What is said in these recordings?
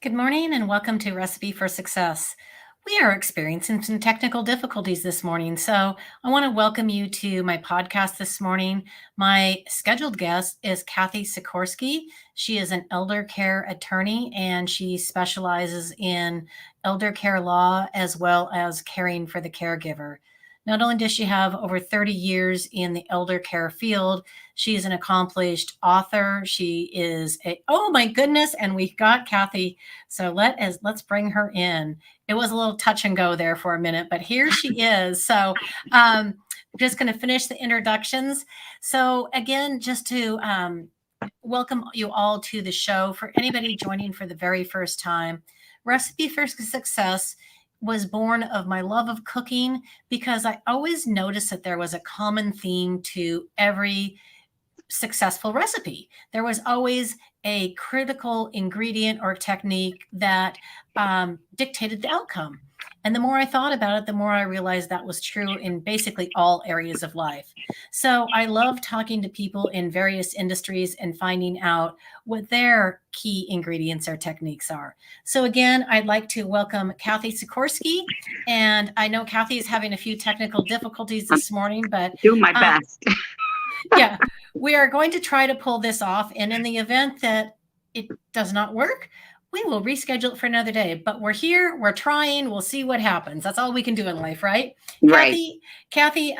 Good morning and welcome to Recipe for Success. We are experiencing some technical difficulties this morning, so I want to welcome you to my podcast this morning. My scheduled guest is Cathy Sikorski. She is an elder care attorney and she specializes in elder care law as well as caring for the caregiver. Not only does she have over 30 years in the elder care field, she is an accomplished author. She is oh my goodness, and we've got Cathy. So let's bring her in. It was a little touch and go there for a minute, but here she is. So I'm just going to finish the introductions. So again, just to welcome you all to the show. For anybody joining for the very first time, Recipe for Success was born of my love of cooking because I always noticed that there was a common theme to every successful recipe. There was always a critical ingredient or technique that dictated the outcome. And the more I thought about it, the more I realized that was true in basically all areas of life. So I love talking to people in various industries and finding out what their key ingredients or techniques are. So again, I'd like to welcome Cathy Sikorski. And I know Cathy is having a few technical difficulties this morning, but do my best. Yeah, we are going to try to pull this off. And in the event that it does not work, we will reschedule it for another day. But we're here, we're trying, we'll see what happens. That's all we can do in life, right? Right. Cathy,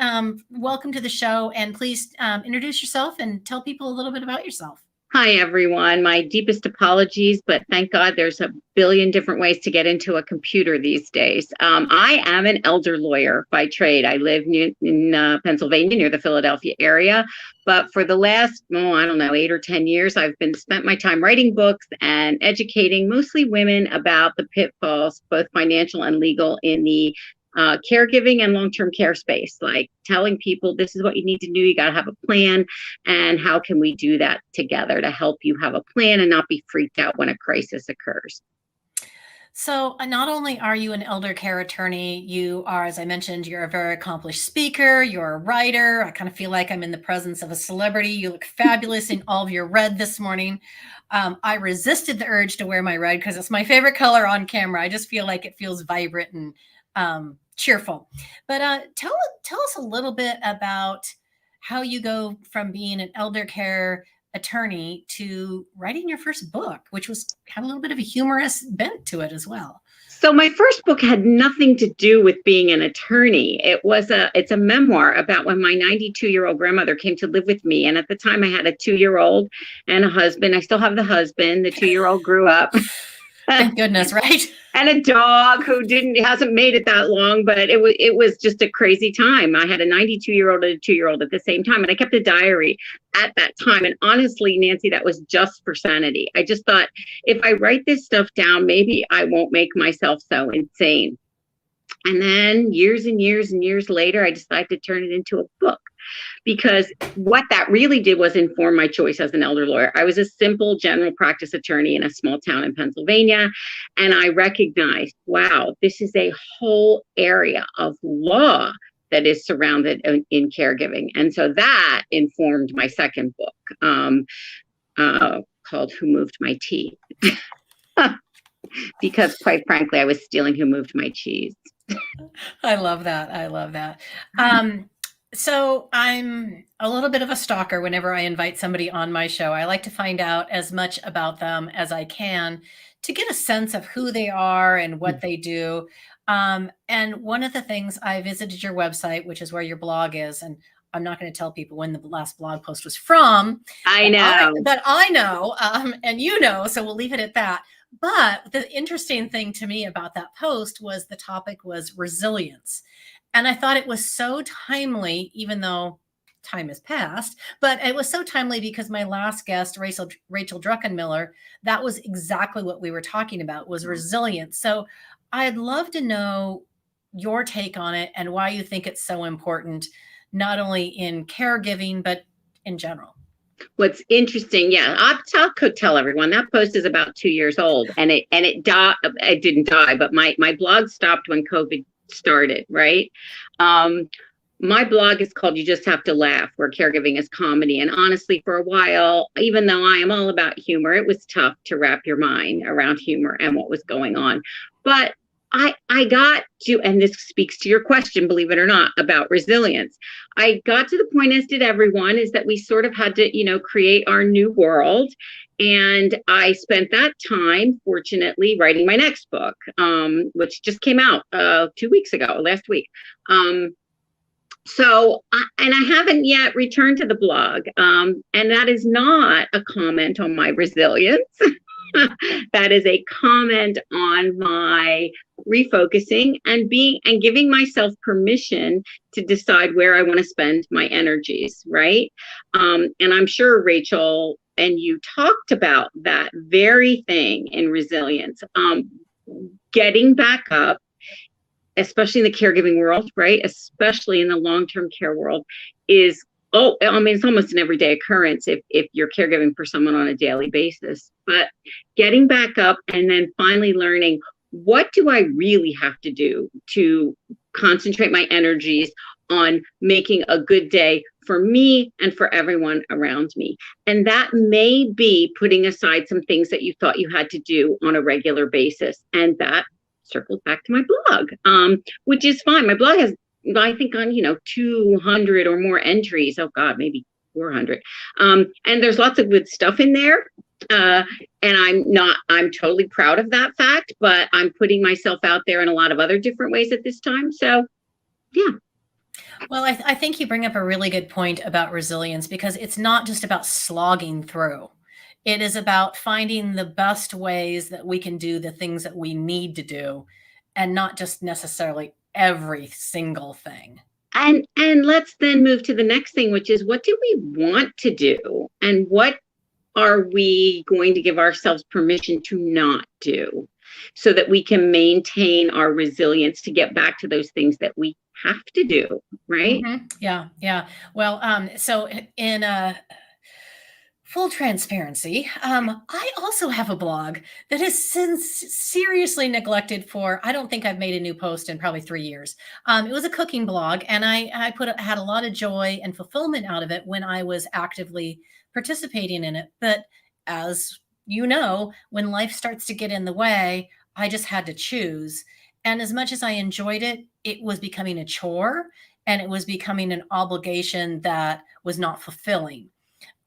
welcome to the show. And please introduce yourself and tell people a little bit about yourself. Hi, everyone. My deepest apologies, but thank God there's a billion different ways to get into a computer these days. I am an elder lawyer by trade. I live in Pennsylvania, near the Philadelphia area. But for the last, 8 or 10 years, I've spent my time writing books and educating mostly women about the pitfalls, both financial and legal, in the caregiving and long-term care space, like telling people this is what you need to do. You got to have a plan. And how can we do that together to help you have a plan and not be freaked out when a crisis occurs? So not only are you an elder care attorney, you are, as I mentioned, you're a very accomplished speaker, you're a writer. I kind of feel like I'm in the presence of a celebrity. You look fabulous in all of your red this morning. I resisted the urge to wear my red because it's my favorite color on camera. I just feel like it feels vibrant and cheerful. But tell us a little bit about how you go from being an elder care attorney to writing your first book, which had a little bit of a humorous bent to it as well. So my first book had nothing to do with being an attorney. It's a memoir about when my 92-year-old grandmother came to live with me. And at the time I had a 2-year-old and a husband. I still have the husband. The 2-year-old grew up. Thank goodness, right? And a dog who hasn't made it that long, but it was just a crazy time. I had a 92-year-old and a 2-year-old at the same time, and I kept a diary at that time. And honestly, Nancy, that was just for sanity. I just thought, if I write this stuff down, maybe I won't make myself so insane. And then years and years and years later, I decided to turn it into a book. Because what that really did was inform my choice as an elder lawyer. I was a simple general practice attorney in a small town in Pennsylvania, and I recognized, wow, this is a whole area of law that is surrounded in caregiving. And so that informed my second book, called Who Moved My Tea? Because quite frankly, I was stealing Who Moved My Cheese. I love that. I love that. So I'm a little bit of a stalker whenever I invite somebody on my show. I like to find out as much about them as I can to get a sense of who they are and what they do. And one of the things, I visited your website, which is where your blog is, and I'm not going to tell people when the last blog post was from. I know. But I know, and you know, so we'll leave it at that. But the interesting thing to me about that post was the topic was resilience. And I thought it was so timely, even though time has passed, but it was so timely because my last guest, Rachel Druckenmiller, that was exactly what we were talking about, was resilience. So I'd love to know your take on it and why you think it's so important, not only in caregiving, but in general. What's interesting, I'll tell everyone that post is about 2 years old, and it didn't die, but my blog stopped when COVID started, right? My blog is called You Just Have to Laugh, where caregiving is comedy. And honestly, for a while, even though I am all about humor, it was tough to wrap your mind around humor and what was going on. But I got to, and this speaks to your question, believe it or not, about resilience. I got to the point, as did everyone, is that we sort of had to, create our new world. And I spent that time, fortunately, writing my next book, which just came out 2 weeks ago, last week. And I haven't yet returned to the blog. And that is not a comment on my resilience. That is a comment on my refocusing and giving myself permission to decide where I want to spend my energies, right? And I'm sure Rachel and you talked about that very thing in resilience, getting back up, especially in the caregiving world, right? Especially in the long-term care world, it's almost an everyday occurrence if you're caregiving for someone on a daily basis. But getting back up and then finally learning, what do I really have to do to concentrate my energies on making a good day for me and for everyone around me? And that may be putting aside some things that you thought you had to do on a regular basis. And that circles back to my blog, which is fine. My blog has, I think, on 200 or more entries. Oh God, maybe 400. And there's lots of good stuff in there. And I'm totally proud of that fact, but I'm putting myself out there in a lot of other different ways at this time. So yeah. Well, I think you bring up a really good point about resilience, because it's not just about slogging through. It is about finding the best ways that we can do the things that we need to do, and not just necessarily every single thing. And let's then move to the next thing, which is, what do we want to do? And what are we going to give ourselves permission to not do, so that we can maintain our resilience to get back to those things that we have to do, right? Mm-hmm. Yeah. Well, so in full transparency, I also have a blog that has since seriously neglected for, I don't think I've made a new post in probably 3 years. It was a cooking blog, and I had a lot of joy and fulfillment out of it when I was actively participating in it. But as you know, when life starts to get in the way, I just had to choose. And as much as I enjoyed it, it was becoming a chore, and it was becoming an obligation that was not fulfilling.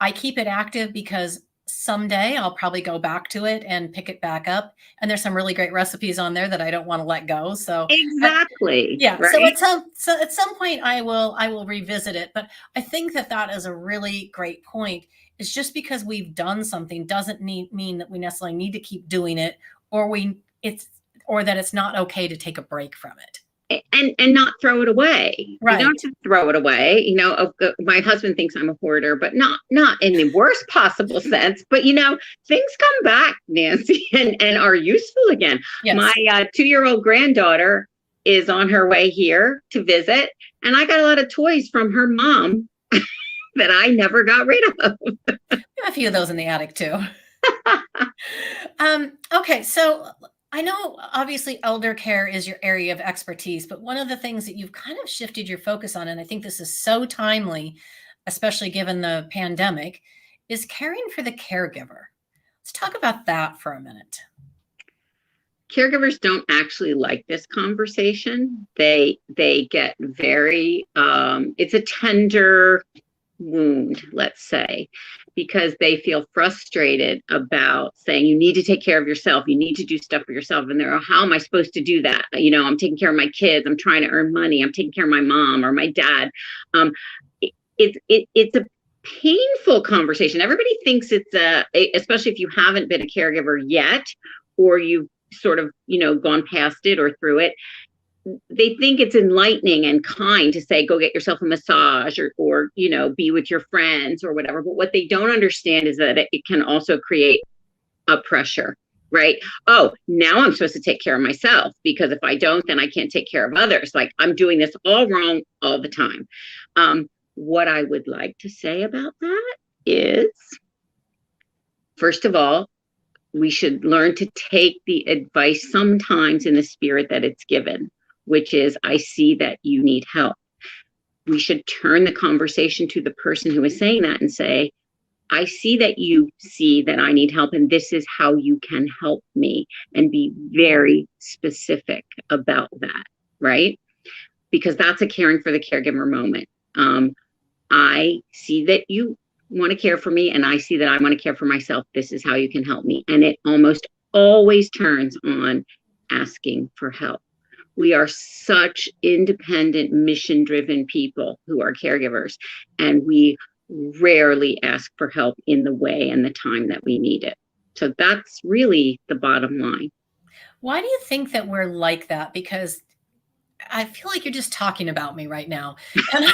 I keep it active because someday I'll probably go back to it and pick it back up. And there's some really great recipes on there that I don't want to let go. So exactly. Yeah. Right? So at some point I will revisit it. But I think that is a really great point. It's just because we've done something doesn't mean that we necessarily need to keep doing it, or that it's not okay to take a break from it. And not throw it away. Right. You don't have to throw it away. My husband thinks I'm a hoarder, but not in the worst possible sense. But things come back, Nancy, and are useful again. Yes. My 2-year-old granddaughter is on her way here to visit, and I got a lot of toys from her mom that I never got rid of. A few of those in the attic too. Okay, so I know obviously elder care is your area of expertise, but one of the things that you've kind of shifted your focus on, and I think this is so timely, especially given the pandemic, is caring for the caregiver. Let's talk about that for a minute. Caregivers don't actually like this conversation. They get very, it's a tender wound, let's say, because they feel frustrated about saying, you need to take care of yourself. You need to do stuff for yourself. And they're, how am I supposed to do that? I'm taking care of my kids. I'm trying to earn money. I'm taking care of my mom or my dad. It's a painful conversation. Everybody thinks it's especially if you haven't been a caregiver yet, or you've sort of, gone past it or through it. They think it's enlightening and kind to say, go get yourself a massage or be with your friends or whatever. But what they don't understand is that it can also create a pressure, right? Oh, now I'm supposed to take care of myself, because if I don't, then I can't take care of others. Like, I'm doing this all wrong all the time. What I would like to say about that is, first of all, we should learn to take the advice sometimes in the spirit that it's given, which is, I see that you need help. we should turn the conversation to the person who is saying that and say, I see that you see that I need help, and this is how you can help me, and be very specific about that, right? Because that's a caring for the caregiver moment. I see that you want to care for me, and I see that I want to care for myself. This is how you can help me. And it almost always turns on asking for help. We are such independent, mission-driven people who are caregivers, and we rarely ask for help in the way and the time that we need it. So that's really the bottom line. Why do you think that we're like that? Because I feel like you're just talking about me right now. And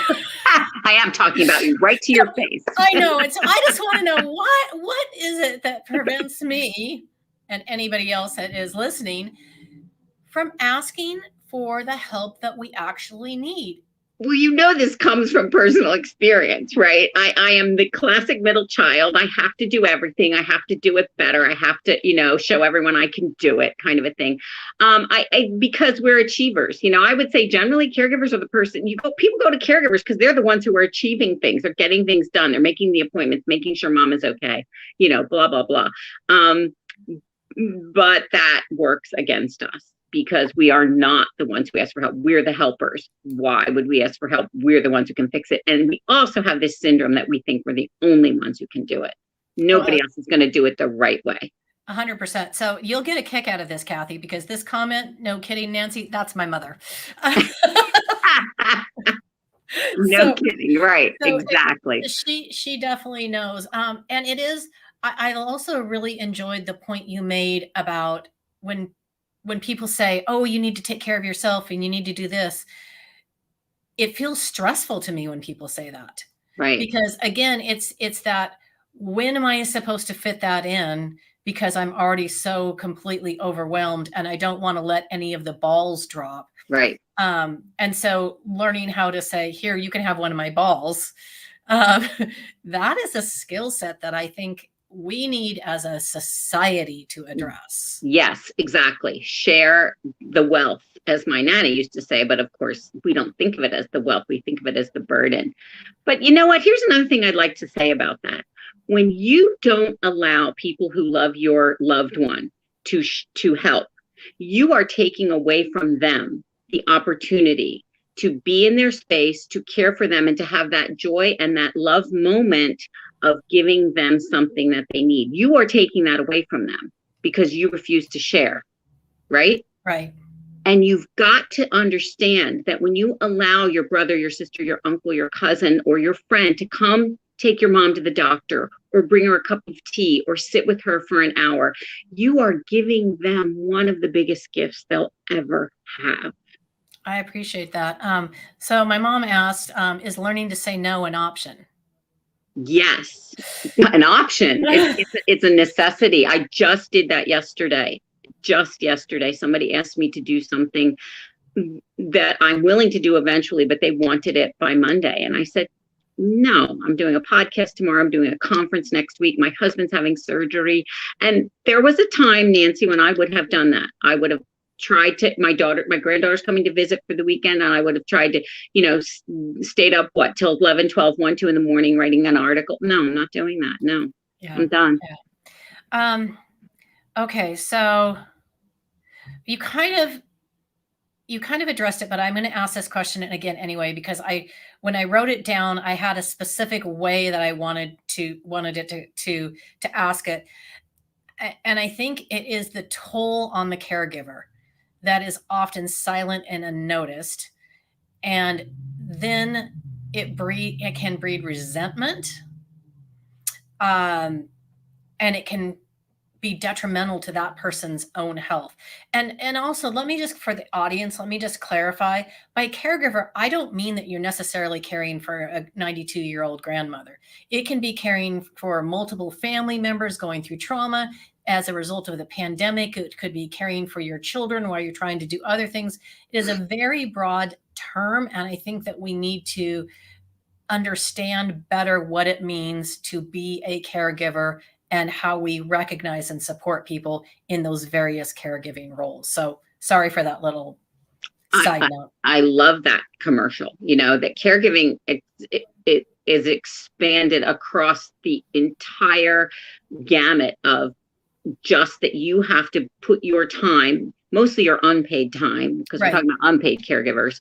I am talking about you right to your face. I know. I just want to know what is it that prevents me and anybody else that is listening from asking for the help that we actually need? Well, this comes from personal experience, right? I am the classic middle child. I have to do everything. I have to do it better. I have to, show everyone I can do it, kind of a thing. Because we're achievers. I would say generally caregivers are the person people go to caregivers because they're the ones who are achieving things. They're getting things done. They're making the appointments, making sure mom is okay, blah, blah, blah. But that works against us, because we are not the ones who ask for help. We're the helpers. Why would we ask for help? We're the ones who can fix it. And we also have this syndrome that we think we're the only ones who can do it. Nobody else is going to do it the right way. 100%. So you'll get a kick out of this, Cathy, because this comment, no kidding, Nancy, that's my mother. No kidding. Right. So exactly. She definitely knows. And it is, I also really enjoyed the point you made about when people say, oh, you need to take care of yourself and you need to do this. It feels stressful to me when people say that. Right. Because again, it's that, when am I supposed to fit that in? Because I'm already so completely overwhelmed and I don't want to let any of the balls drop. Right. And so learning how to say, here, you can have one of my balls. That is a skill set that I think we need as a society to address. Yes, exactly. Share the wealth, as my Nana used to say, but of course we don't think of it as the wealth. We think of it as the burden. But you know what? Here's another thing I'd like to say about that. When you don't allow people who love your loved one to help, you are taking away from them the opportunity to be in their space, to care for them, and to have that joy and that love moment of giving them something that they need. You are taking that away from them because you refuse to share, right? Right. And you've got to understand that when you allow your brother, your sister, your uncle, your cousin, or your friend to come take your mom to the doctor or bring her a cup of tea or sit with her for an hour, you are giving them one of the biggest gifts they'll ever have. I appreciate that. So my mom asked, is learning to say no an option? Yes, an option. It's a necessity. I just did that yesterday. Just yesterday, somebody asked me to do something that I'm willing to do eventually, but they wanted it by Monday. And I said, no, I'm doing a podcast tomorrow. I'm doing a conference next week. My husband's having surgery. And there was a time, Nancy, when I would have done that. I would have tried to, my granddaughter's coming to visit for the weekend, and I would have tried to, stayed up, till 11, 12, 1, 2 in the morning writing an article. No, I'm not doing that. No, yeah. I'm done. Yeah. Okay. So you kind of addressed it, but I'm going to ask this question again anyway, because when I wrote it down, I had a specific way that I wanted it to ask it. And I think it is the toll on the caregiver that is often silent and unnoticed. And then it can breed resentment. And it can be detrimental to that person's own health. And also, for the audience, let me just clarify, by caregiver, I don't mean that you're necessarily caring for a 92-year-old grandmother. It can be caring for multiple family members going through trauma as a result of the pandemic. It could be caring for your children while you're trying to do other things. It is a very broad term, and I think that we need to understand better what it means to be a caregiver and how we recognize and support people in those various caregiving roles. So sorry for that little Side note. I love that commercial, that caregiving, it is expanded across the entire gamut of just that you have to put your time, mostly your unpaid time, because we're talking about unpaid caregivers.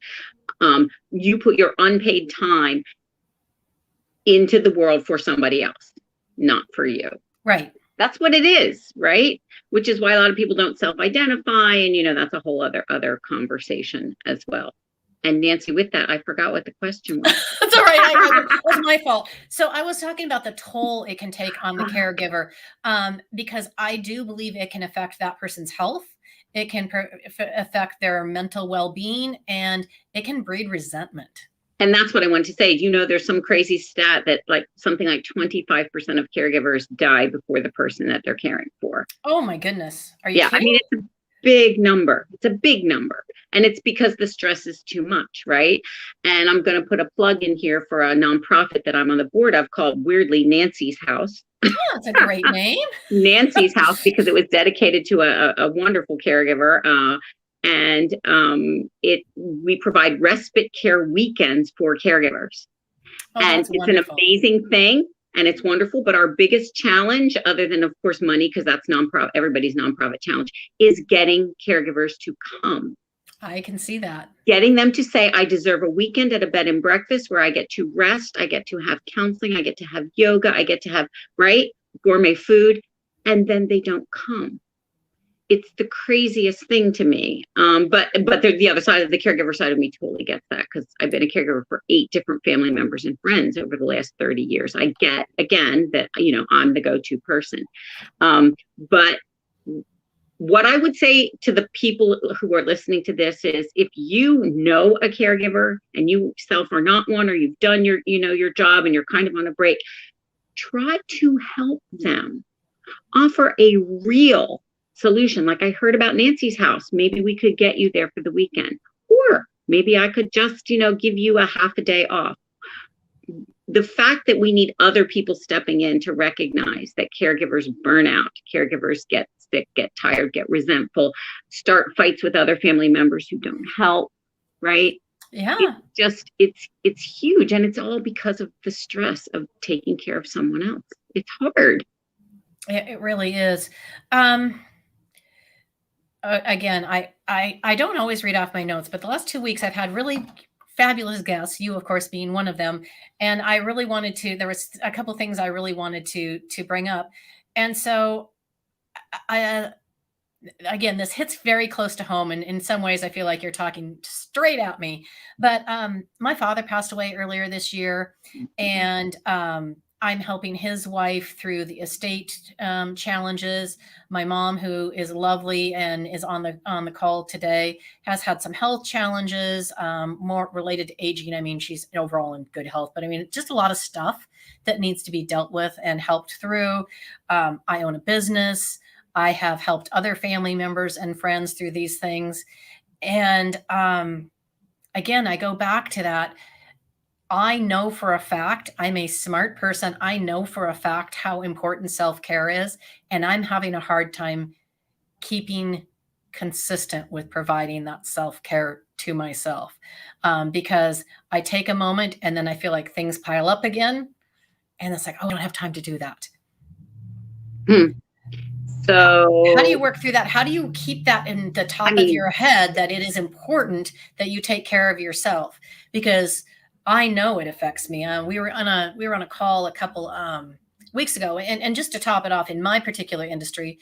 You put your unpaid time into the world for somebody else, not for you. Right. That's what it is, right? Which is why a lot of people don't self-identify, and that's a whole other conversation as well. And Nancy, with that, I forgot what the question was. That's all right. It was my fault. So I was talking about the toll it can take on the caregiver, because I do believe it can affect that person's health. It can affect their mental well-being, and it can breed resentment. And that's what I want to say. There's some crazy stat that something like 25% of caregivers die before the person that they're caring for. Oh my goodness. Are you kidding? I mean, it's a big number. It's a big number. And it's because the stress is too much, right? And I'm going to put a plug in here for a nonprofit that I'm on the board of called, weirdly, Nancy's House. Oh, that's a great name. Nancy's House, because it was dedicated to a wonderful caregiver. And we provide respite care weekends for caregivers. And it's wonderful. An amazing thing, and it's wonderful. But our biggest challenge, other than, of course, money, because that's everybody's nonprofit challenge, is getting caregivers to come. I can see that. Getting them to say, I deserve a weekend at a bed and breakfast where I get to rest, I get to have counseling, I get to have yoga, I get to have, gourmet food, and then they don't come. It's the craziest thing to me. But the other side of the caregiver side of me totally gets that, because I've been a caregiver for 8 different family members and friends over the last 30 years. I get, again, that, I'm the go-to person. But what I would say to the people who are listening to this is, if you know a caregiver and you yourself are not one, or you've done your job and you're kind of on a break, try to help them. Offer a real solution. Like I heard about Nancy's House. Maybe we could get you there for the weekend, or maybe I could just, give you a half a day off. The fact that we need other people stepping in to recognize that caregivers burn out, caregivers get sick, get tired, get resentful, start fights with other family members who don't help, right? Yeah. It's huge. And it's all because of the stress of taking care of someone else. It's hard. It really is. Again, I don't always read off my notes, but the last 2 weeks I've had really fabulous guests, you of course being one of them. And I really wanted to, there was a couple things I really wanted to bring up. And so again, this hits very close to home. And in some ways I feel like you're talking straight at me, but my father passed away earlier this year, and I'm helping his wife through the estate challenges. My mom, who is lovely and is on the call today, has had some health challenges, more related to aging. I mean, she's overall in good health, but I mean, just a lot of stuff that needs to be dealt with and helped through. I own a business. I have helped other family members and friends through these things. And again, I go back to that. I know for a fact, I'm a smart person. I know for a fact how important self-care is, and I'm having a hard time keeping consistent with providing that self-care to myself, because I take a moment and then I feel like things pile up again, and it's like, oh, I don't have time to do that. So how do you work through that? How do you keep that in the top of your head, that it is important that you take care of yourself? Because I know it affects me. We were on a call a couple weeks ago, and just to top it off, in my particular industry,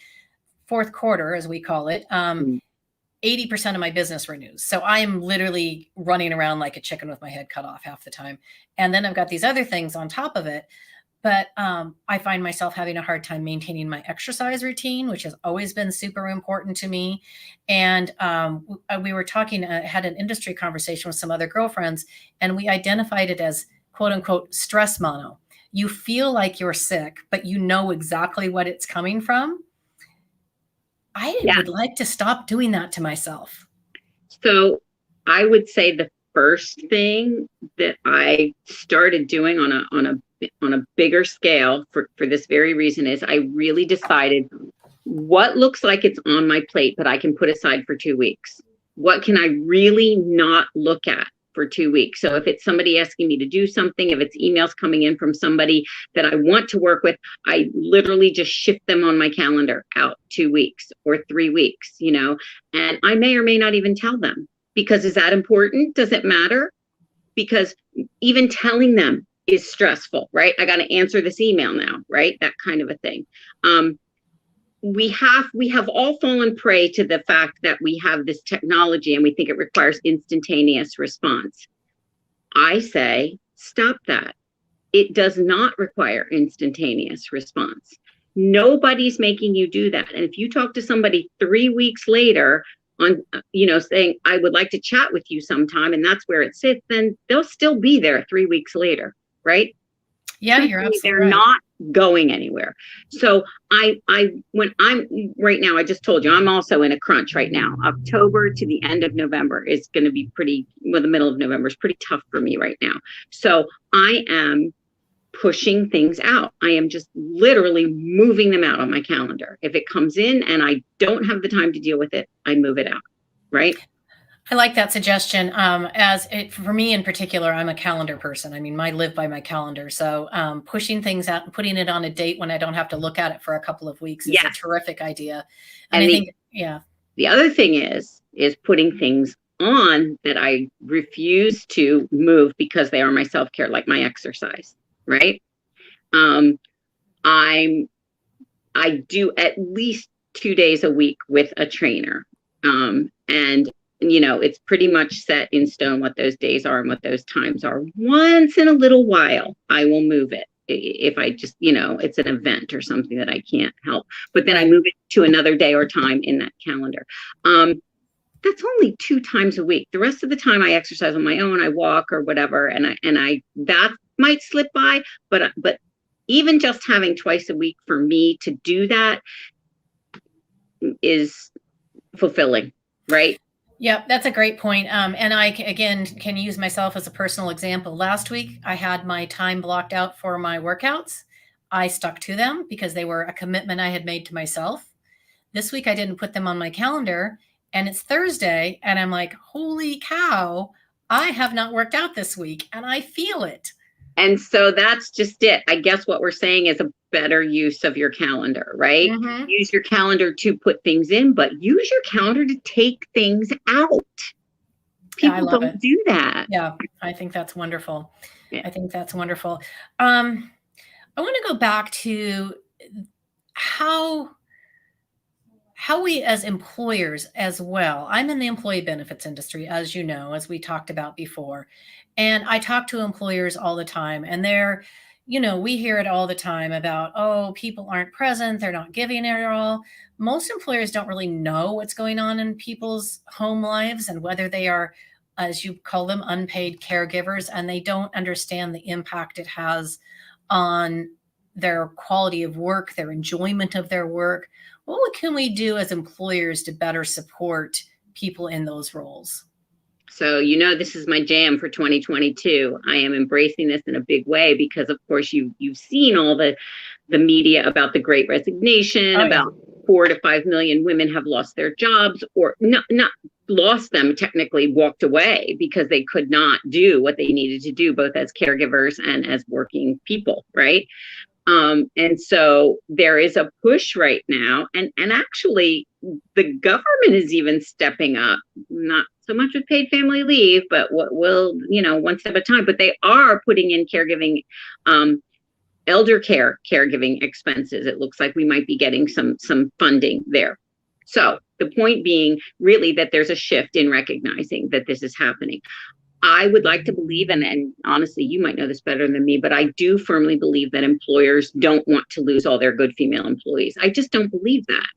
fourth quarter, as we call it, 80% of my business renews. So I am literally running around like a chicken with my head cut off half the time. And then I've got these other things on top of it. But I find myself having a hard time maintaining my exercise routine, which has always been super important to me. And we were talking, had an industry conversation with some other girlfriends, and we identified it as quote unquote stress mono. You feel like you're sick, but you know exactly what it's coming from. I would like to stop doing that to myself. So I would say the first thing that I started doing on a bigger scale for this very reason is I really decided what looks like it's on my plate, but I can put aside for 2 weeks. What can I really not look at for 2 weeks? So if it's somebody asking me to do something, if it's emails coming in from somebody that I want to work with, I literally just shift them on my calendar out 2 weeks or 3 weeks, and I may or may not even tell them, because is that important? Does it matter? Because even telling them is stressful, right? I got to answer this email now, right? That kind of a thing. We have all fallen prey to the fact that we have this technology and we think it requires instantaneous response. I say, stop that. It does not require instantaneous response. Nobody's making you do that. And if you talk to somebody 3 weeks later on, saying, I would like to chat with you sometime, and that's where it sits, then they'll still be there 3 weeks later, right? Yeah, you're absolutely They're right. not going anywhere. So when I'm right now, I just told you, I'm also in a crunch right now. October to the end of November is going to be the middle of November is pretty tough for me right now. So I am pushing things out. I am just literally moving them out on my calendar. If it comes in and I don't have the time to deal with it, I move it out. Right. I like that suggestion. For me in particular, I'm a calendar person. I mean, I live by my calendar. So pushing things out and putting it on a date when I don't have to look at it for a couple of weeks is a terrific idea. And I think, the other thing is putting things on that I refuse to move because they are my self-care, like my exercise, right? I do at least 2 days a week with a trainer. And it's pretty much set in stone what those days are and what those times are. Once in a little while, I will move it. If I just, it's an event or something that I can't help, but then I move it to another day or time in that calendar. That's only 2 times a week. The rest of the time I exercise on my own, I walk or whatever. And that might slip by, but even just having twice a week for me to do that is fulfilling, right? Yeah, that's a great point. And I, again, can use myself as a personal example. Last week, I had my time blocked out for my workouts. I stuck to them because they were a commitment I had made to myself. This week, I didn't put them on my calendar, and it's Thursday, and I'm like, holy cow, I have not worked out this week, and I feel it. And so that's just it. I guess what we're saying is a better use of your calendar, right? Mm-hmm. Use your calendar to put things in, but use your calendar to take things out. People don't do that. Yeah, I think that's wonderful. Yeah. I think that's wonderful. I want to go back to how we as employers as well. I'm in the employee benefits industry, as you know, as we talked about before. And I talk to employers all the time, and we hear it all the time about, oh, people aren't present. They're not giving it all. Most employers don't really know what's going on in people's home lives and whether they are, as you call them, unpaid caregivers, and they don't understand the impact it has on their quality of work, their enjoyment of their work. What can we do as employers to better support people in those roles? So, this is my jam for 2022. I am embracing this in a big way because, of course, you've seen all the media about the Great Resignation, about 4 to 5 million women have lost their jobs, or not lost them, technically walked away because they could not do what they needed to do, both as caregivers and as working people, right? And so there is a push right now, and actually the government is even stepping up, not so much with paid family leave, but what will, one step at a time, but they are putting in caregiving, elder care, caregiving expenses. It looks like we might be getting some funding there. So the point being really that there's a shift in recognizing that this is happening. I would like to believe, and honestly, you might know this better than me, but I do firmly believe that employers don't want to lose all their good female employees. I just don't believe that.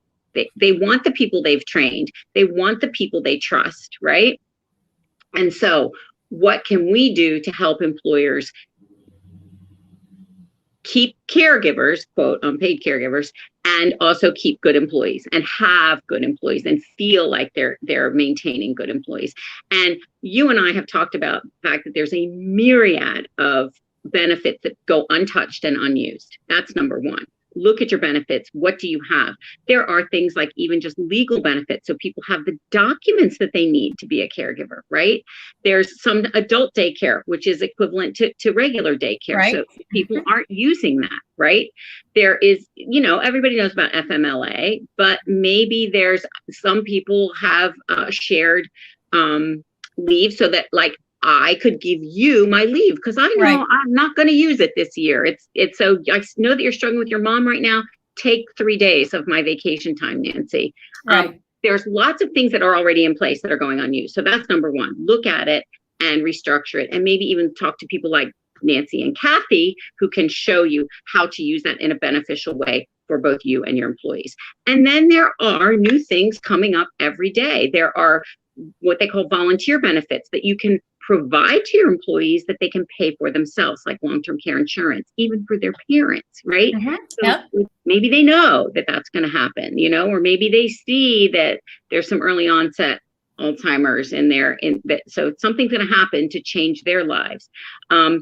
They want the people they've trained. They want the people they trust, right? And so what can we do to help employers keep caregivers, quote, unpaid caregivers, and also keep good employees and have good employees and feel like they're maintaining good employees? And you and I have talked about the fact that there's a myriad of benefits that go untouched and unused. That's number one. look at your benefits. What do you have? There are things like even just legal benefits. So people have the documents that they need to be a caregiver, right? There's some adult daycare, which is equivalent to regular daycare. Right. So people aren't using that, right? There is, everybody knows about FMLA, but maybe there's some people have shared leave so that like I could give you my leave because I know Right. I'm not going to use it this year. It's so I know that you're struggling with your mom right now. Take 3 days of my vacation time, Nancy. Right. There's lots of things that are already in place that are going unused. So that's number one. Look at it and restructure it, and maybe even talk to people like Nancy and Cathy who can show you how to use that in a beneficial way for both you and your employees. And then there are new things coming up every day. There are what they call volunteer benefits that you can provide to your employees that they can pay for themselves, like long-term care insurance, even for their parents, right? Mm-hmm. So Yep. maybe they know that that's going to happen, or maybe they see that there's some early onset Alzheimer's in there, so something's going to happen to change their lives. So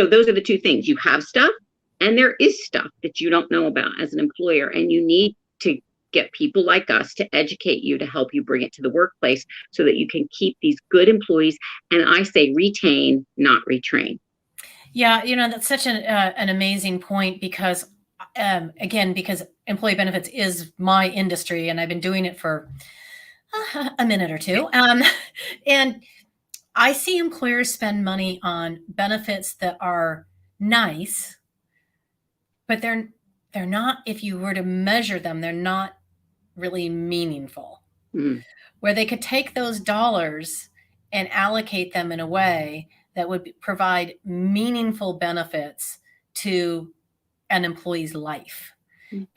those are the two things. You have stuff, and there is stuff that you don't know about as an employer, and you need to get people like us to educate you, to help you bring it to the workplace so that you can keep these good employees. And I say retain, not retrain. Yeah, that's such an amazing point because, again, because employee benefits is my industry and I've been doing it for a minute or two. And I see employers spend money on benefits that are nice, but they're not, if you were to measure them, they're not really meaningful. Where they could take those dollars and allocate them in a way that would provide meaningful benefits to an employee's life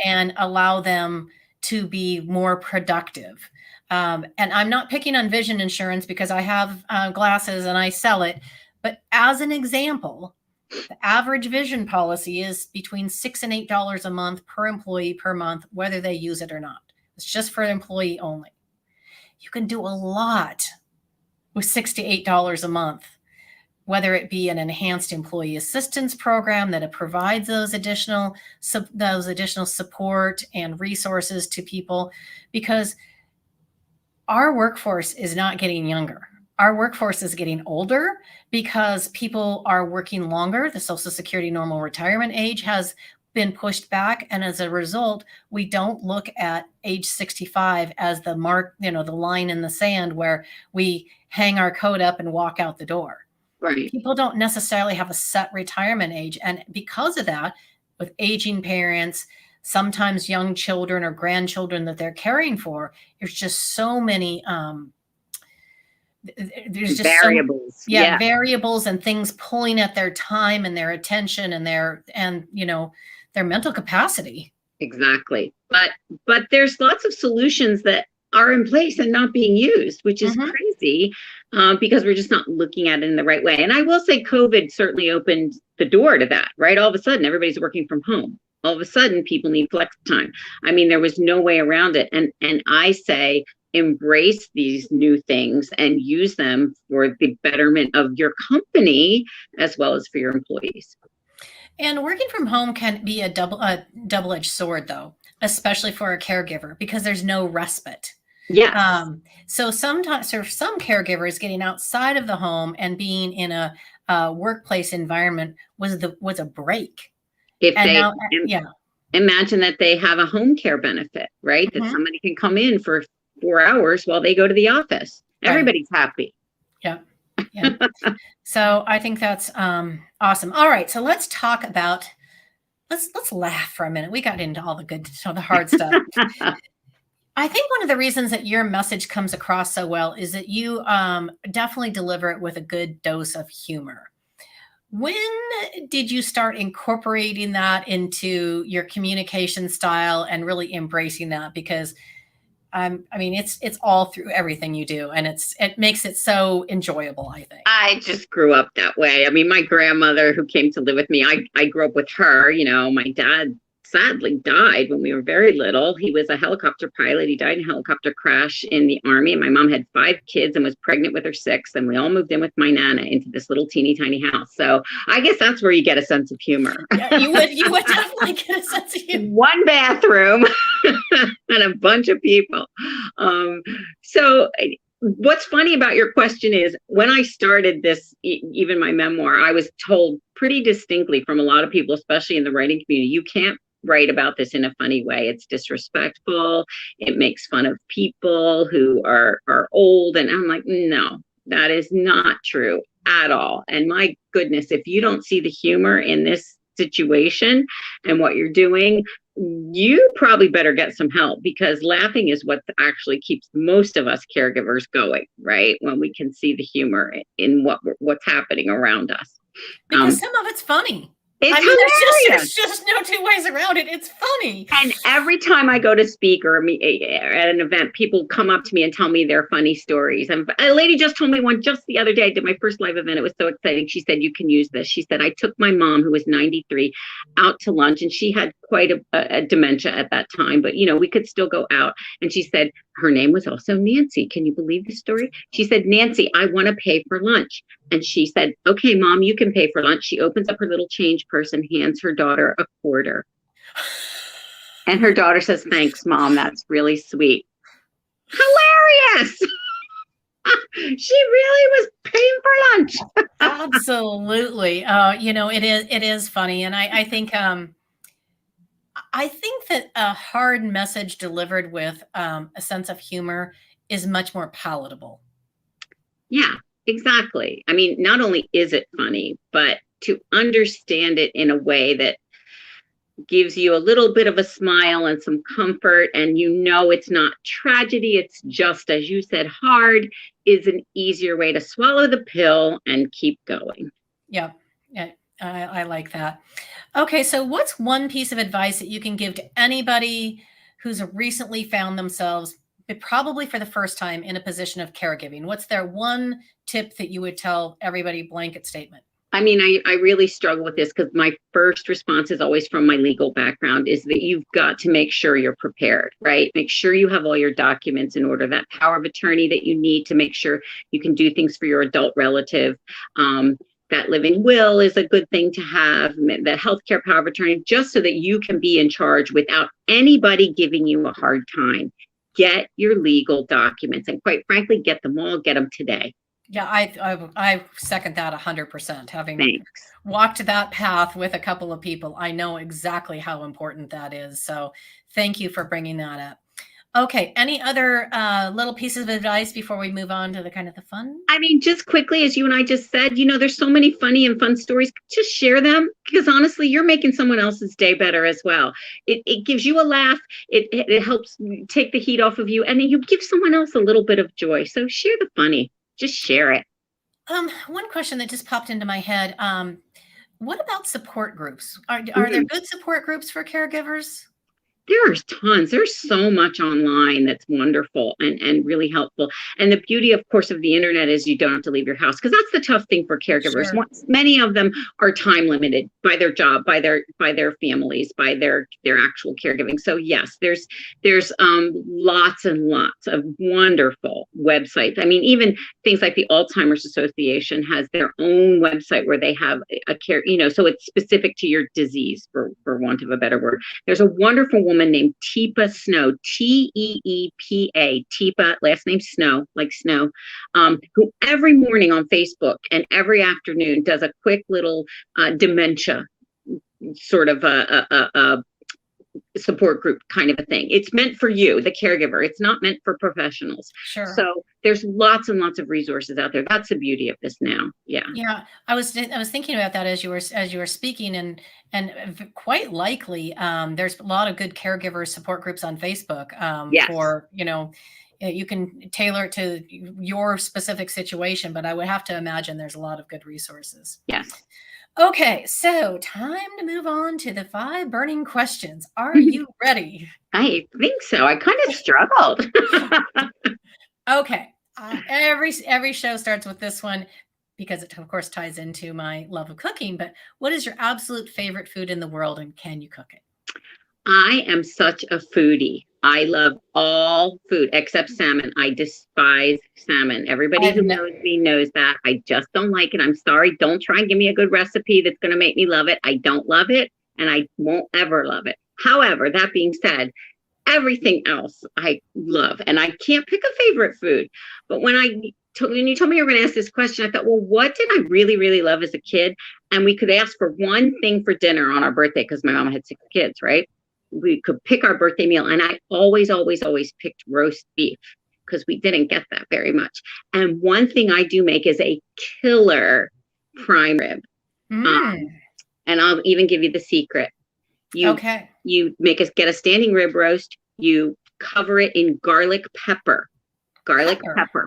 and allow them to be more productive. And I'm not picking on vision insurance because I have glasses and I sell it. But as an example, the average vision policy is between $6 and $8 a month per employee per month, whether they use it or not. It's just for employee only. You can do a lot with $6 to $8 a month, whether it be an enhanced employee assistance program that provides those additional support and resources to people, because our workforce is not getting younger. Our workforce is getting older because people are working longer. The Social Security normal retirement age has been pushed back. And as a result, we don't look at age 65 as the mark, the line in the sand where we hang our coat up and walk out the door. Right. People don't necessarily have a set retirement age. And because of that, with aging parents, sometimes young children or grandchildren that they're caring for, there's just so many there's just variables. Variables and things pulling at their time and their attention and their mental capacity. Exactly. But there's lots of solutions that are in place and not being used, which is crazy because we're just not looking at it in the right way. And I will say COVID certainly opened the door to that, right? All of a sudden, everybody's working from home. All of a sudden, people need flex time. I mean, there was no way around it. And I say, embrace these new things and use them for the betterment of your company as well as for your employees. And working from home can be a double-edged sword, though, especially for a caregiver, because there's no respite. Yes. So sometimes for some caregivers, getting outside of the home and being in a workplace environment was a break. Imagine that they have a home care benefit, right? That somebody can come in for 4 hours while they go to the office. Everybody's happy. Yeah. So I think that's awesome. All right. So let's talk about, let's laugh for a minute. We got into all the hard stuff. I think one of the reasons that your message comes across so well is that you definitely deliver it with a good dose of humor. When did you start incorporating that into your communication style and really embracing that? Because it's all through everything you do, and it makes it so enjoyable, I think. I just grew up that way. I mean, my grandmother who came to live with me, I grew up with her. My dad sadly died when we were very little. He was a helicopter pilot. He died in a helicopter crash in the Army. And my mom had 5 kids and was pregnant with her 6th. And we all moved in with my Nana into this little teeny tiny house. So I guess that's where you get a sense of humor. Yeah, you would definitely get a sense of humor. One bathroom and a bunch of people. So what's funny about your question is when I started this, even my memoir, I was told pretty distinctly from a lot of people, especially in the writing community, you can't write about this in a funny way. It's disrespectful. It makes fun of people who are old. And I'm like, no, that is not true at all. And my goodness, if you don't see the humor in this situation and what you're doing, you probably better get some help, because laughing is what actually keeps most of us caregivers going, right? When we can see the humor in what's happening around us. Because some of it's funny. It's there's just no two ways around it. It's funny. And every time I go to speak or at an event, people come up to me and tell me their funny stories. And a lady just told me one just the other day. I did my first live event. It was so exciting. She said, you can use this. She said, I took my mom, who was 93, out to lunch, and she had quite a dementia at that time. But, we could still go out. And she said, her name was also Nancy. Can you believe this story? She said, Nancy, I want to pay for lunch. And she said, okay, Mom, you can pay for lunch. She opens up her little change purse and hands her daughter a quarter. And her daughter says, thanks, Mom. That's really sweet. Hilarious. She really was paying for lunch. Absolutely. It is funny. And I think that a hard message delivered with a sense of humor is much more palatable. Yeah, exactly. I mean, not only is it funny, but to understand it in a way that gives you a little bit of a smile and some comfort, and it's not tragedy, it's just, as you said, hard, is an easier way to swallow the pill and keep going. Yeah, I like that. Okay, so what's one piece of advice that you can give to anybody who's recently found themselves, probably for the first time, in a position of caregiving? What's their one tip that you would tell everybody, blanket statement? I mean, I really struggle with this, because my first response is always from my legal background, is that you've got to make sure you're prepared, right? Make sure you have all your documents in order, that power of attorney that you need to make sure you can do things for your adult relative. That living will is a good thing to have, the healthcare power of attorney, just so that you can be in charge without anybody giving you a hard time. Get your legal documents, and quite frankly, get them all, get them today. Yeah, I second that 100%. Having Thanks. walked that path with a couple of people, I know exactly how important that is. So thank you for bringing that up. Okay, any other little pieces of advice before we move on to the kind of the fun? I mean, just quickly, as you and I just said, there's so many funny and fun stories. Just share them, because honestly, you're making someone else's day better as well. It gives you a laugh. It helps take the heat off of you, and then you give someone else a little bit of joy. So share the funny. Just share it. One question that just popped into my head. What about support groups? Are there good support groups for caregivers? There's tons. There's so much online that's wonderful and really helpful. And the beauty, of course, of the internet is you don't have to leave your house, because that's the tough thing for caregivers. Sure. Many of them are time limited by their job, by their families, by their actual caregiving. So yes, there's lots and lots of wonderful websites. I mean, even things like the Alzheimer's Association has their own website where they have a care, so it's specific to your disease, for want of a better word. There's a wonderful woman named Teepa Snow, Teepa, Teepa, last name Snow, like snow, who every morning on Facebook and every afternoon does a quick little dementia sort of a support group kind of a thing. It's meant for you, the caregiver. It's not meant for professionals. Sure. So there's lots and lots of resources out there. That's the beauty of this now. Yeah. Yeah. I was thinking about that as you were speaking, and quite likely there's a lot of good caregiver support groups on Facebook Yes. for, you can tailor it to your specific situation, but I would have to imagine there's a lot of good resources. Yes. Okay, so time to move on to the 5 burning questions. Are you ready? I think so. I kind of struggled. Okay. Every show starts with this one, because it, of course, ties into my love of cooking. But what is your absolute favorite food in the world, and can you cook it? I am such a foodie. I love all food except salmon. I despise salmon. Everybody I've who ne- knows me knows that. I just don't like it. I'm sorry. Don't try and give me a good recipe that's going to make me love it. I don't love it, and I won't ever love it. However, that being said, everything else I love, and I can't pick a favorite food. But when you told me you were going to ask this question, I thought, well, what did I really, really love as a kid? And we could ask for one thing for dinner on our birthday because my mom had 6 kids, right? We could pick our birthday meal, and I always, always, always picked roast beef because we didn't get that very much. And one thing I do make is a killer prime rib. Um, Mm, and I'll even give you the secret. You okay. you get a standing rib roast. You cover it in Pepper.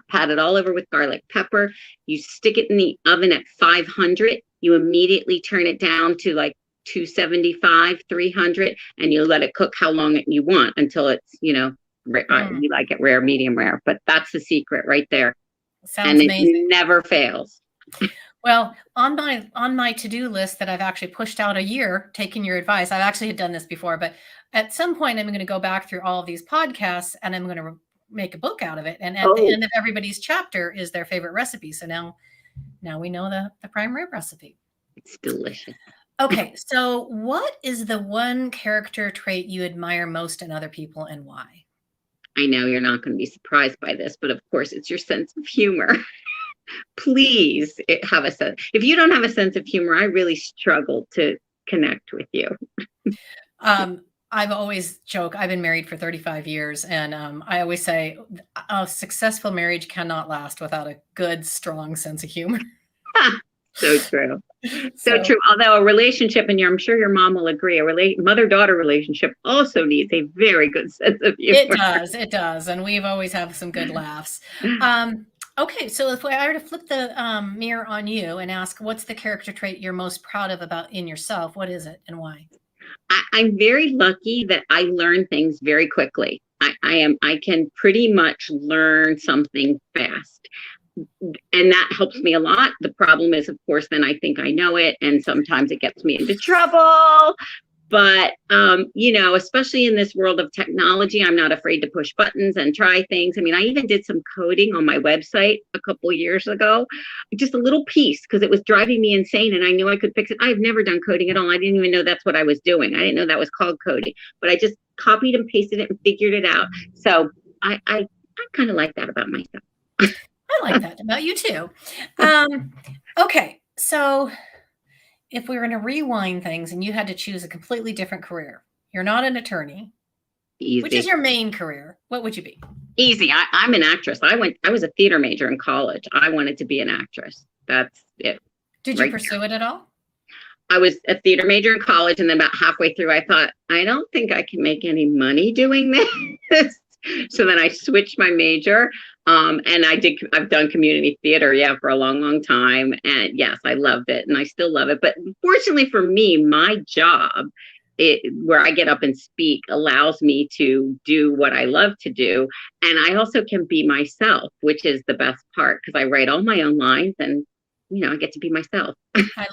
pat it all over with garlic pepper. You stick it in the oven at 500. You immediately turn it down to like 275, 300, and you let it cook how long you want until it's, Mm, we like it rare, medium rare, but that's the secret right there. sounds And it amazing. never fails. Well, on my to-do list that I've actually pushed out a year, taking your advice, I've actually done this before, but at some point I'm going to go back through all of these podcasts and I'm going to make a book out of it. And at the Oh, end of everybody's chapter is their favorite recipe. So now we know the prime rib recipe. it's delicious. Okay, so what is the one character trait you admire most in other people and why? I know you're not going to be surprised by this, but of course, it's your sense of humor. Please have a sense. If you don't have a sense of humor, I really struggle to connect with you. I've always joke. I've been married for 35 years, and I always say a successful marriage cannot last without a good, strong sense of humor. So true. So So true. Although a relationship, and I'm sure your mom will agree, mother-daughter relationship also needs a very good sense of humor. it does, and we've always have some good laughs. Okay, so if I were to flip the mirror on you and ask, what's the character trait you're most proud of about in yourself? What is it and why? I'm very lucky that I learn things very quickly. I can pretty much learn something fast. And that helps me a lot. The problem is, of course, then I think I know it, and sometimes it gets me into trouble. But especially in this world of technology, I'm not afraid to push buttons and try things. I mean, I even did some coding on my website a couple of years ago, just a little piece because it was driving me insane, and I knew I could fix it. I've never done coding at all. I didn't even know that's what I was doing. I didn't know that was called coding, but I just copied and pasted it and figured it out. So I kind of like that about myself. I like that about you too. Okay, so if we were going to rewind things and you had to choose a completely different career, you're not an attorney, which is Easy. your main career, what would you be? Easy. I'm an actress. I was a theater major in college. I wanted to be an actress. That's it. Did you Right. pursue it at all? I was a theater major in college, and then about halfway through, I thought, I don't think I can make any money doing this. So then I switched my major, and I've done community theater, yeah, for a long, long time. And yes, I loved it, and I still love it. But fortunately for me, my job, where I get up and speak, allows me to do what I love to do. And I also can be myself, which is the best part because I write all my own lines, and I get to be myself.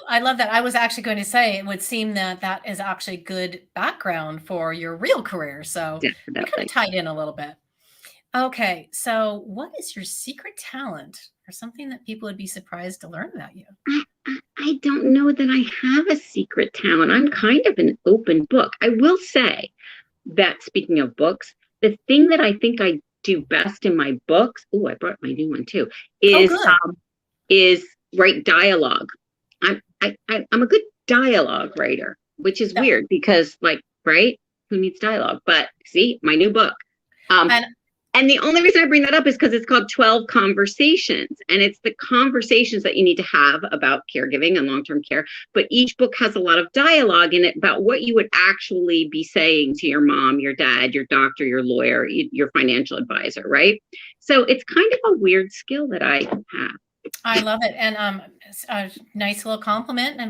I love that. I was actually going to say it would seem that that is actually good background for your real career. So we kind of Definitely. tied in a little bit. Okay, so what is your secret talent or something that people would be surprised to learn about you? I don't know that I have a secret talent. I'm kind of an open book. I will say that speaking of books, the thing that I think I do best in my books, oh, I brought my new one too, Oh, is good. is write dialogue. I'm a good dialogue writer, which is Yeah. weird because right, who needs dialogue? But see, my new book. Um, And and the only reason I bring that up is because it's called 12 Conversations. And it's the conversations that you need to have about caregiving and long term care. But each book has a lot of dialogue in it about what you would actually be saying to your mom, your dad, your doctor, your lawyer, your financial advisor, right? So it's kind of a weird skill that I have. I love it. And a nice little compliment.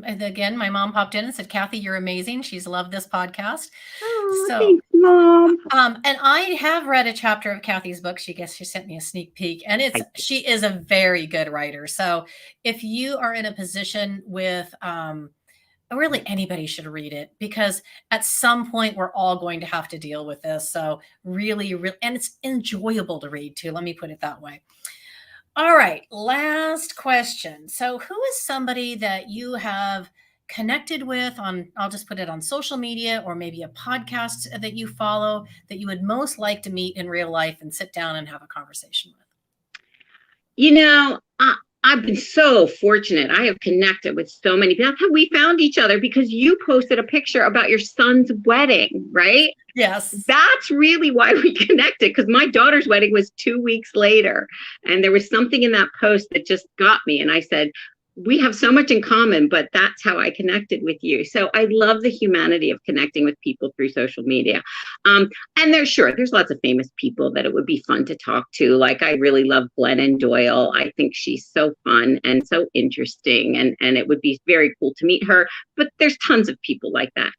And again, my mom popped in and said, Cathy, you're amazing. She's loved this podcast. Oh, So, thanks, Mom. and I have read a chapter of Cathy's book. She sent me a sneak peek, and she is a very good writer. So if you are in a position with really anybody should read it, because at some point we're all going to have to deal with this. So really, really, and it's enjoyable to read too. Let me put it that way. All right, last question. So who is somebody that you have connected with on, I'll just put it on social media or maybe a podcast that you follow, that you would most like to meet in real life and sit down and have a conversation with? You know, I've been so fortunate. I have connected with so many people. That's how we found each other, because you posted a picture about your son's wedding, right? Yes. That's really why we connected, because my daughter's wedding was 2 weeks later. And there was something in that post that just got me. And I said, we have so much in common, but that's how I connected with you. So I love the humanity of connecting with people through social media. And there's lots of famous people that it would be fun to talk to. Like, I really love Glennon Doyle. I think she's so fun and so interesting, and it would be very cool to meet her. But there's tons of people like that.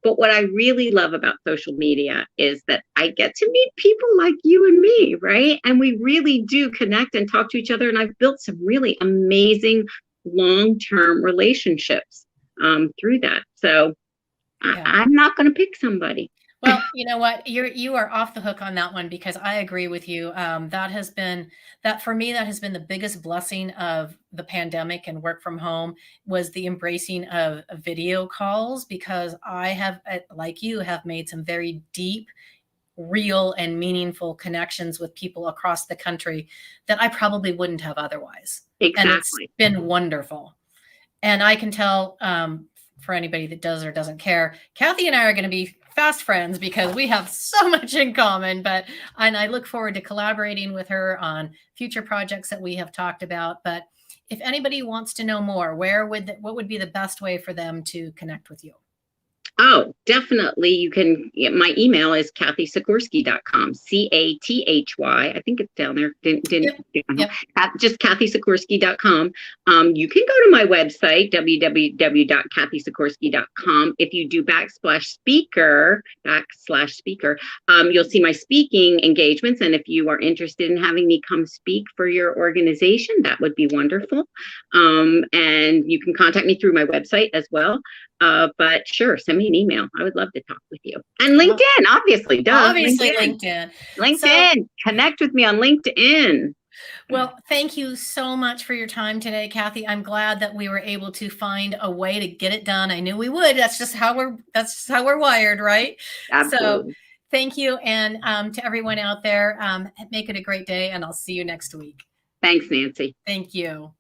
But what I really love about social media is that I get to meet people like you and me, right? And we really do connect and talk to each other. And I've built some really amazing long-term relationships through that. So I'm not going to pick somebody. Well, you know what? You are off the hook on that one, because I agree with you. That has been, that for me, that has been the biggest blessing of the pandemic and work from home, was the embracing of video calls, because I have, like you, have made some very deep, real and meaningful connections with people across the country that I probably wouldn't have otherwise. Exactly. And it's been wonderful. And I can tell, for anybody that does or doesn't care, Cathy and I are going to be fast friends, because we have so much in common. And I look forward to collaborating with her on future projects that we have talked about. But if anybody wants to know more, what would be the best way for them to connect with you? Oh, definitely. You can, my email is cathysikorsky.com, Cathy. I think it's down there. Yep. Just cathysikorsky.com. You can go to my website, www.cathysikorsky.com. If you do /speaker, you'll see my speaking engagements. And if you are interested in having me come speak for your organization, that would be wonderful. And you can contact me through my website as well. But sure, send me an email. I would love to talk with you. And LinkedIn, obviously. Obviously, LinkedIn. Connect with me on LinkedIn. Well, thank you so much for your time today, Cathy. I'm glad that we were able to find a way to get it done. I knew we would. That's just how we're wired, right? Absolutely. So thank you. And to everyone out there, make it a great day, and I'll see you next week. Thanks, Nancy. Thank you.